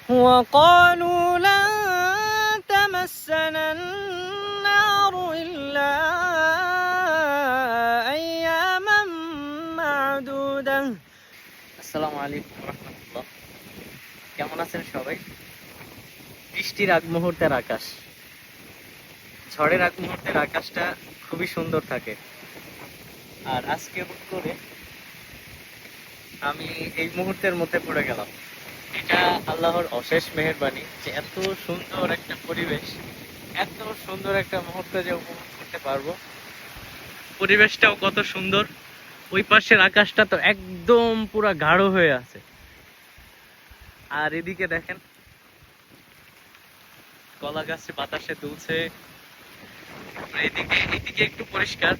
وقالوا لن تمسنا النار إلا أياما معدودة। আসসালামু আলাইকুম রাহমাতুল্লাহ। কেমন আছেন সবাই? বৃষ্টির আগ মুহূর্তের আকাশ, ঝড়ের আগ মুহূর্তের আকাশটা খুবই সুন্দর থাকে। আর আজকে হুট করে আমি এই মুহূর্তের মধ্যে পড়ে গেলাম। এটা আল্লাহর অশেষ মেহেরবানি যে এত সুন্দর একটা পরিবেশ, এত সুন্দর একটা মুহূর্ত যে উপভোগ করতে পারবো। পরিবেশটাও কত সুন্দর, ওই পাশের আকাশটা তো একদম পুরা গাঢ় হয়ে আছে। আর এদিকে দেখেন কলা গাছে বাতাসে দুলছে। এইদিকে একটু পরিষ্কার,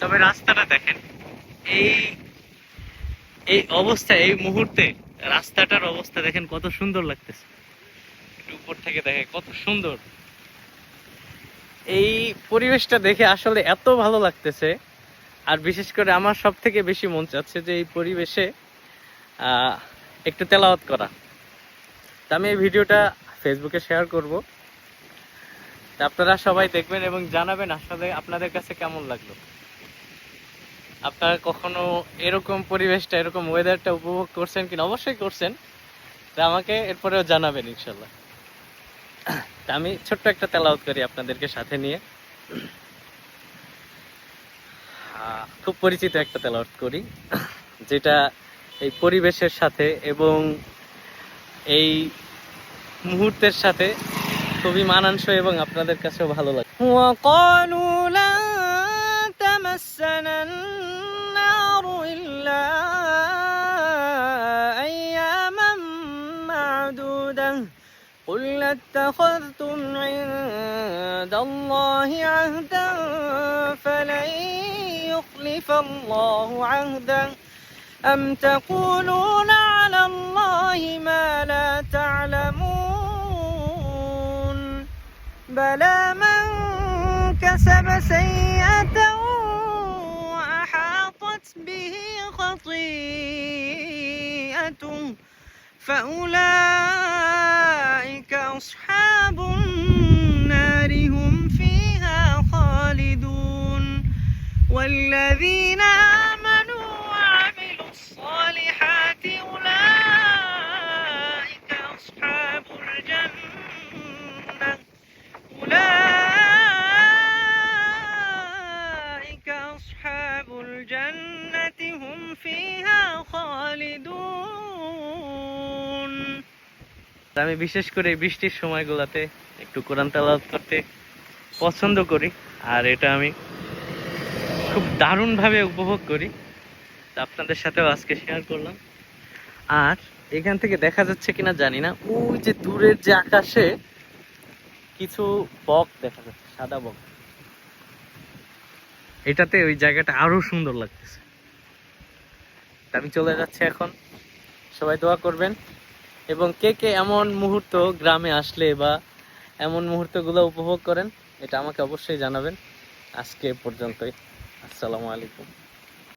তবে রাস্তাটা দেখেন এই এই অবস্থা, এই মুহূর্তে রাস্তাটার অবস্থা দেখেন কত সুন্দর লাগতেছে। একটু উপর থেকে দেখে কত সুন্দর এই পরিবেশটা দেখে, আসলে এত ভালো লাগতেছে। আর বিশেষ করে আমার সব থেকে বেশি মন চাচ্ছে যে এই পরিবেশে একটু তেলাওয়াত করা। তা আমি এই ভিডিওটা ফেসবুকে শেয়ার করব, তা আপনারা সবাই দেখবেন এবং জানাবেন আসলে আপনাদের কাছে কেমন লাগলো। আপনারা কখনো এরকম পরিবেশটা, এরকম ওয়েদারটা উপভোগ করছেন কিনা? অবশ্যই করছেন, তা আমাকে এরপরেও জানাবেন ইনশাল্লাহ। তা আমি ছোট্ট একটা তেলাওয়াত করি আপনাদেরকে সাথে নিয়ে। খুব পরিচিত একটা তেলাওয়াত করি, যেটা এই পরিবেশের সাথে এবং এই মুহূর্তের সাথে খুবই মানানসই এবং আপনাদের কাছেও ভালো লাগে। وقالوا لن تمسنا النار إلا أياما معدودة قل اتخذتم عند الله عهدا فلن يخلف الله عهده أم تقولون على الله ما لا تعلمون بلى من كسب سيئة وأحاطت به خطيئته فأولئك أصحاب النار هم فيها خالدون والذين آمنوا وعملوا الصالحات أولئك أصحاب الجنة أولئك أصحاب الجنة هم فيها خالدون। আমি বিশেষ করে বৃষ্টির সময়গুলোতে একটু কোরআন তেলাওয়াত করতে পছন্দ করি, আর এটা আমি খুব দারুণভাবে উপভোগ করি। তা আপনাদের সাথেও আজকে শেয়ার করলাম। আর এখান থেকে দেখা যাচ্ছে কিনা জানি না, ওই যে দূরের যে আকাশে কিছু বক দেখা যাচ্ছে, সাদা বক। এটাতে ওই জায়গাটা আরো সুন্দর লাগতেছে। আমি চলে যাচ্ছি এখন, সবাই দোয়া করবেন এবং কে কে এমন মুহূর্ত গ্রামে আসলে বা এমন মুহূর্তগুলো উপভোগ করেন এটা আমাকে অবশ্যই জানাবেন। আজকে পর্যন্তই, আসসালামু আলাইকুম।